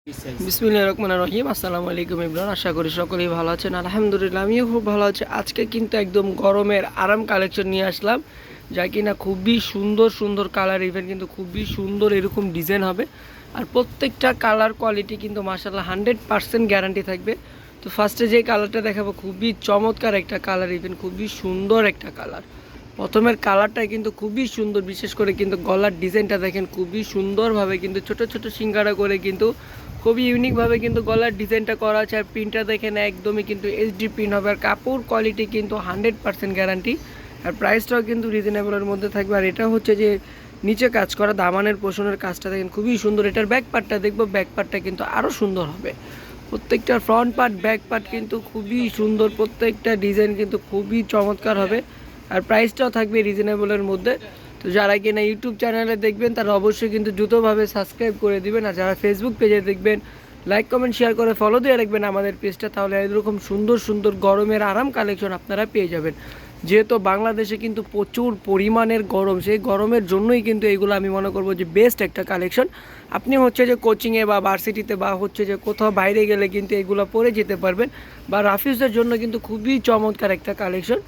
বিসমিল্লাহির রহমানির রহিম। আসসালামু আলাইকুম ইমরান, আশা করি সকলেই ভালো আছেন। আলহামদুলিল্লাহ আমিও খুব ভালো আছি। আজকে কিন্তু একদম গরমের আরাম কালেকশন নিয়ে আসলাম, যা কিনা খুবই সুন্দর সুন্দর কালার, ইভেন কিন্তু খুবই সুন্দর এরকম ডিজাইন হবে। আর প্রত্যেকটা কালার কোয়ালিটি কিন্তু মাশাআল্লাহ 100% গ্যারান্টি থাকবে। তো ফার্স্টে যে কালারটা দেখাবো খুবই চমৎকার একটা কালার, ইভেন খুবই সুন্দর একটা কালার। প্রথমের কালারটাই কিন্তু খুবই সুন্দর, বিশেষ করে কিন্তু গলার ডিজাইনটা দেখেন খুবই সুন্দরভাবে কিন্তু ছোট ছোট সিঙ্গারা করে কিন্তু খুবই ইউনিকভাবে কিন্তু গলার ডিজাইনটা করা আছে। আর প্রিন্টটা দেখেন একদমই কিন্তু এইচডি প্রিন্ট হবে। আর কাপড় কোয়ালিটি কিন্তু 100% গ্যারান্টি। আর প্রাইসটাও কিন্তু রিজনেবলের মধ্যে থাকবে। আর এটা হচ্ছে যে নিচে কাজ করা দামানের পোষণের কাজটা দেখেন খুবই সুন্দর। এটার ব্যাক পার্টটা দেখবো, ব্যাক পার্টটা কিন্তু আরও সুন্দর হবে। প্রত্যেকটা ফ্রন্ট পার্ট ব্যাক পার্ট কিন্তু খুবই সুন্দর, প্রত্যেকটা ডিজাইন কিন্তু খুবই চমৎকার হবে। আর প্রাইসটাও থাকবে রিজনেবলের মধ্যে। তো যারা কিনা ইউটিউব চ্যানেলে দেখবেন তারা অবশ্যই কিন্তু দ্রুতভাবে সাবস্ক্রাইব করে দিবেন। আর যারা ফেসবুক পেজে দেখবেন লাইক কমেন্ট শেয়ার করে ফলো দিয়ে রাখবেন আমাদের পেজটা, তাহলে এরকম সুন্দর সুন্দর গরমের আরাম কালেকশন আপনারা পেয়ে যাবেন। যেহেতু বাংলাদেশে কিন্তু প্রচুর পরিমাণের গরম, সেই গরমের জন্যই কিন্তু এইগুলো আমি মনে করবো যে বেস্ট একটা কালেকশন। আপনি হচ্ছে যে কোচিংয়ে বা ভার্সিটিতে বা হচ্ছে যে কোথাও বাইরে গেলে কিন্তু এগুলো পরে যেতে পারবেন, বা রাফিউজের জন্য কিন্তু খুবই চমৎকার একটা কালেকশন।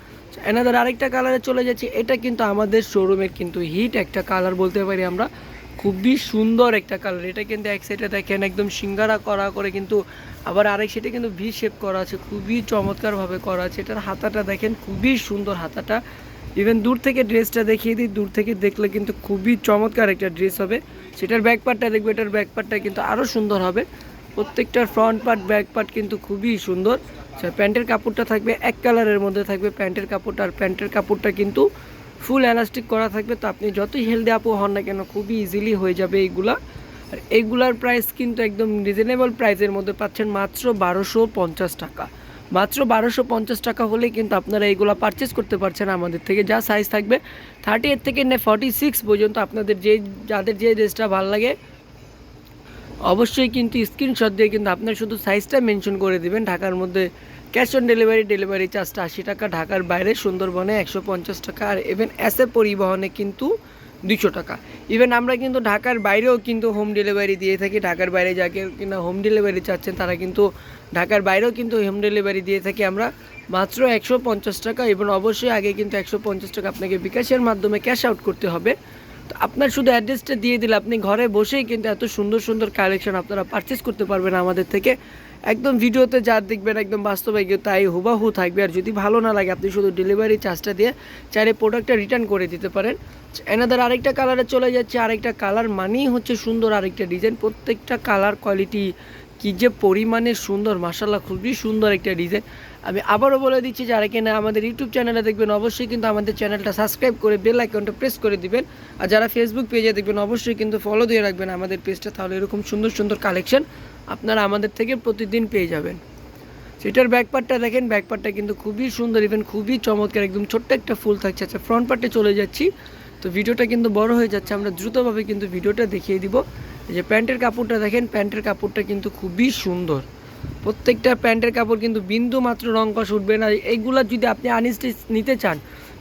এনাদের আরেকটা কালারে চলে যাচ্ছি। এটা কিন্তু আমাদের শোরুমের কিন্তু হিট একটা কালার বলতে পারি আমরা, খুবই সুন্দর একটা কালার। এটা কিন্তু এক সাইডে দেখেন একদম সিঙ্গারা করা করে, কিন্তু আবার আরেক সাইডে কিন্তু ভি শেপ করা আছে, খুবই চমৎকারভাবে করা আছে। এটার হাতাটা দেখেন খুবই সুন্দর হাতাটা। ইভেন দূর থেকে ড্রেসটা দেখিয়ে দিই, দূর থেকে দেখলে কিন্তু খুবই চমৎকার একটা ড্রেস হবে। সেটার ব্যাক পার্টটা দেখবে, এটার ব্যাক পার্টটা কিন্তু আরও সুন্দর হবে। প্রত্যেকটার ফ্রন্ট পার্ট ব্যাক পার্ট কিন্তু খুবই সুন্দর। আচ্ছা, প্যান্টের কাপড়টা থাকবে এক কালারের মধ্যে থাকবে প্যান্টের কাপড়টা। আর প্যান্টের কাপড়টা কিন্তু ফুল এলাস্টিক করা থাকবে, তো আপনি যতই হেলদি আপু হন না কেন খুবই ইজিলি হয়ে যাবে এইগুলা। আর এইগুলার প্রাইস কিন্তু একদম রিজনেবল প্রাইসের মধ্যে পাচ্ছেন, মাত্র 1250 টাকা। মাত্র 1250 টাকা হলেই কিন্তু আপনারা এইগুলো পারচেস করতে পারছেন আমাদের থেকে। যা সাইজ থাকবে 38 থেকে 46 পর্যন্ত, আপনাদের যাদের যে ড্রেসটা ভালো লাগে অবশ্যই কিন্তু স্ক্রিনশট দিয়ে কিন্তু আপনার শুধু সাইজটা মেনশন করে দিবেন। ঢাকার মধ্যে ক্যাশ অন ডেলিভারি, ডেলিভারি চার্জটা 80 টাকা। ঢাকার বাইরে সুন্দরবনে 150 টাকা। আর ইভেন এসএ পরিবহনে কিন্তু 200 টাকা। ইভেন আমরা কিন্তু ঢাকার বাইরেও কিন্তু হোম ডেলিভারি দিয়ে থাকি। ঢাকার বাইরে যাকে কিনা হোম ডেলিভারি চাচ্ছেন তারা কিন্তু ঢাকার বাইরেও কিন্তু হোম ডেলিভারি দিয়ে থাকি আমরা, মাত্র 150 টাকা। এবং অবশ্যই আগে কিন্তু 150 টাকা আপনাকে বিকাশের মাধ্যমে ক্যাশ আউট করতে হবে। তো আপনার শুধু অ্যাড্রেসটা দিয়ে দিলে আপনি ঘরে বসেই কিন্তু এত সুন্দর সুন্দর কালেকশন আপনারা পারচেস করতে পারবেন আমাদের থেকে। একদম ভিডিওতে যা দেখবেন একদম বাস্তবে গিয়ে তাই হুবাহু থাকবে। আর যদি ভালো না লাগে আপনি শুধু ডেলিভারি চার্জটা দিয়ে চাইলে প্রোডাক্টটা রিটার্ন করে দিতে পারেন। এনাদের আরেকটা কালারে চলে যাচ্ছে। আরেকটা কালার মানেই হচ্ছে সুন্দর আরেকটা ডিজাইন। প্রত্যেকটা কালার কোয়ালিটি কী যে পরিমাণে সুন্দর, মাশাআল্লাহ খুবই সুন্দর একটা ডিজাইন। আমি আবারও বলে দিচ্ছি, যারা কিনা আমাদের ইউটিউব চ্যানেলে দেখবেন অবশ্যই কিন্তু আমাদের চ্যানেলটা সাবস্ক্রাইব করে বেল আইকনটা প্রেস করে দিবেন। আর যারা ফেসবুক পেজে দেখবেন অবশ্যই কিন্তু ফলো দিয়ে রাখবেন আমাদের পেজটা, তাহলে এরকম সুন্দর সুন্দর কালেকশন আপনারা আমাদের থেকে প্রতিদিন পেয়ে যাবেন। সেটার ব্যাক পার্টটা দেখেন, ব্যাক পার্টটা কিন্তু খুবই সুন্দর, ইভেন খুবই চমৎকার, একদম ছোট্ট একটা ফুল থাকছে। আচ্ছা, ফ্রন্ট পার্টে চলে যাচ্ছি। তো ভিডিওটা কিন্তু বড় হয়ে যাচ্ছে, আমরা দ্রুতভাবে কিন্তু ভিডিওটা দেখিয়ে দিব। এই যে প্যান্টের কাপড়টা দেখেন, প্যান্টের কাপড়টা কিন্তু খুবই সুন্দর। প্রত্যেকটা প্যান্টের কাপড় কিন্তু বিন্দু মাত্র রং কষ উঠবে না। এইগুলা যদি আপনি আনস্টিচ নিতে চান,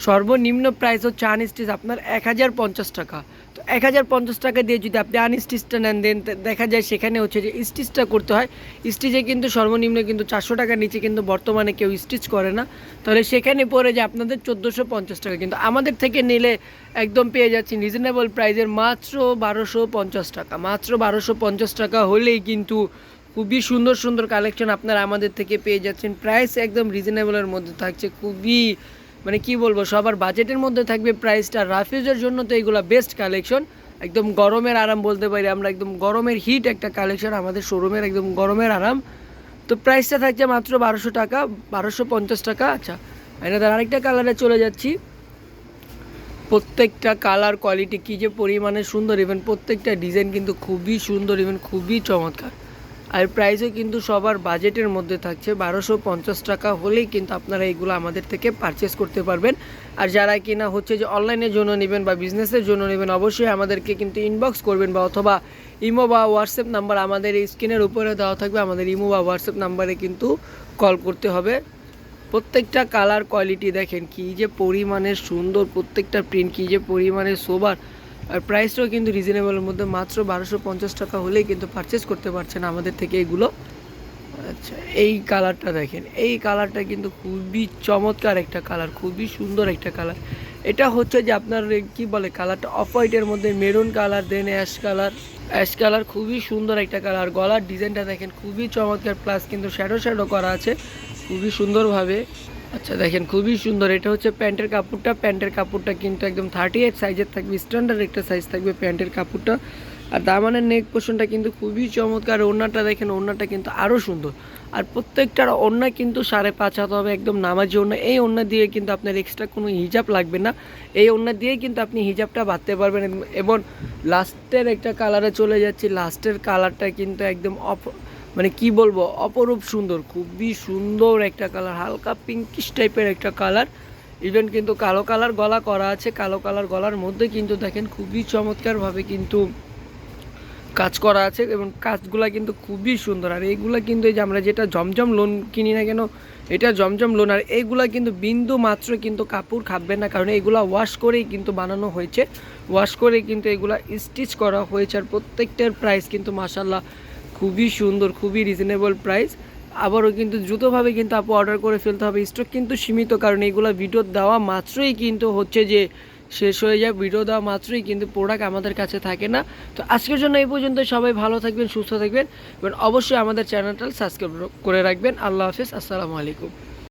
সর্বনিম্ন প্রাইস হচ্ছে আনস্টিচ আপনার 1050 টাকা। তো 1050 টাকা দিয়ে যদি আপনি আনস্টিচটা নেন, দেন দেখা যায় সেখানে হচ্ছে যে স্টিচটা করতে হয়। স্টিচে কিন্তু সর্বনিম্ন কিন্তু 400 টাকার নিচে কিন্তু বর্তমানে কেউ স্টিচ করে না, তাহলে সেখানে পড়ে যায় আপনাদের 1450 টাকা। কিন্তু আমাদের থেকে নিলে একদম পেয়ে যাচ্ছি রিজনেবল প্রাইসের মাত্র 1250 টাকা। মাত্র 1250 টাকা হলেই কিন্তু খুবই সুন্দর সুন্দর কালেকশন আপনারা আমাদের থেকে পেয়ে যাচ্ছেন। প্রাইস একদম রিজনেবলের মধ্যে থাকছে, খুবই মানে কি বলবো সবার বাজেটের মধ্যে থাকবে প্রাইসটা। রাফিউজের জন্য তো এইগুলো বেস্ট কালেকশন, একদম গরমের আরাম বলতে পারি আমরা, একদম গরমের হিট একটা কালেকশন আমাদের শোরুমের, একদম গরমের আরাম। তো প্রাইসটা থাকছে মাত্র 1200 টাকা, 1250 টাকা। আচ্ছা, এনাদের আরেকটা কালারে চলে যাচ্ছি। প্রত্যেকটা কালার কোয়ালিটি কী যে পরিমাণে সুন্দর, ইভেন প্রত্যেকটা ডিজাইন কিন্তু খুবই সুন্দর, ইভেন খুবই চমৎকার। আর প্রাইসও কিন্তু সবার বাজেটের মধ্যে থাকছে, 1250 টাকা হলেই কিন্তু আপনারা এইগুলো আমাদের থেকে পারচেস করতে পারবেন। আর যারা কিনা হচ্ছে যে অনলাইনের জন্য নেবেন বা বিজনেসের জন্য নেবেন, অবশ্যই আমাদেরকে কিন্তু ইনবক্স করবেন, বা অথবা ইমো বা হোয়াটসঅ্যাপ নাম্বার আমাদের এই স্ক্রিনের উপরে দেওয়া থাকবে, আমাদের ইমো বা হোয়াটসঅ্যাপ নাম্বারে কিন্তু কল করতে হবে। প্রত্যেকটা কালার কোয়ালিটি দেখেন কী যে পরিমাণে সুন্দর, প্রত্যেকটা প্রিন্ট কী যে পরিমাণে সোবার। আর প্রাইসটাও কিন্তু রিজনেবলের মধ্যে, মাত্র 1250 টাকা হলেই কিন্তু পারচেস করতে পারছেন আমাদের থেকে এগুলো। আচ্ছা, এই কালারটা দেখেন, এই কালারটা কিন্তু খুবই চমৎকার একটা কালার, খুবই সুন্দর একটা কালার। এটা হচ্ছে যে আপনার কি বলে কালারটা অফ হোয়াইটের মধ্যে মেরুন কালার, দেন অ্যাশ কালার। অ্যাশ কালার খুবই সুন্দর একটা কালার। গলার ডিজাইনটা দেখেন খুবই চমৎকার, প্লাস কিন্তু শ্যাডো শ্যাডো করা আছে খুবই সুন্দরভাবে। আচ্ছা দেখেন খুবই সুন্দর। এটা হচ্ছে প্যান্টের কাপড়টা। প্যান্টের কাপড়টা কিন্তু একদম 38 সাইজের থাকবে, স্ট্যান্ডার্ড একটা সাইজ থাকবে প্যান্টের কাপড়টা। আর দামানের নেক পোর্শনটা কিন্তু খুবই চমৎকার। ওড়নাটা দেখেন, ওড়নাটা কিন্তু আরও সুন্দর। আর প্রত্যেকটার ওড়না কিন্তু 5.5 হাত হবে, একদম নামাজি ওড়না। এই ওড়না দিয়ে কিন্তু আপনার এক্সট্রা কোনো হিজাব লাগবে না, এই ওড়না দিয়ে কিন্তু আপনি হিজাবটা বাঁধতে পারবেন। এবং লাস্টের একটা কালারে চলে যাচ্ছি। লাস্টের কালারটা কিন্তু একদম মানে কি বলবো, অপরূপ সুন্দর, খুবই সুন্দর একটা কালার, হালকা পিঙ্কিশ টাইপের একটা কালার। ইভেন কিন্তু কালো কালার গলা করা আছে, কালো কালার গলার মধ্যে কিন্তু দেখেন খুবই চমৎকারভাবে কিন্তু কাজ করা আছে এবং কাজগুলা কিন্তু খুবই সুন্দর। আর এইগুলা কিন্তু এই যে আমরা যেটা জমজম লোন কিনি না কেন, এটা জমজম লোন। আর এইগুলা কিন্তু বিন্দু মাত্র কিন্তু কাপড় খাববে না, কারণ এইগুলা ওয়াশ করেই কিন্তু বানানো হয়েছে, ওয়াশ করে কিন্তু এগুলা স্টিচ করা হয়েছে। আর প্রত্যেকটার প্রাইস কিন্তু মাশাল্লাহ খুবই সুন্দর, খুবই রিজনেবল প্রাইস। আবারও কিন্তু দ্রুতভাবে কিন্তু আপু অর্ডার করে ফেলতে হবে, স্টক কিন্তু সীমিত, কারণ এইগুলো ভিডিও দেওয়া মাত্রই কিন্তু হচ্ছে যে শেষ হয়ে যায়, ভিডিও দেওয়া মাত্রই কিন্তু প্রোডাক্ট আমাদের কাছে থাকে না। তো আজকের জন্য এই পর্যন্ত। সবাই ভালো থাকবেন, সুস্থ থাকবেন এবং অবশ্যই আমাদের চ্যানেলটা সাবস্ক্রাইব করে রাখবেন। আল্লাহ হাফেজ, আসসালামু আলাইকুম।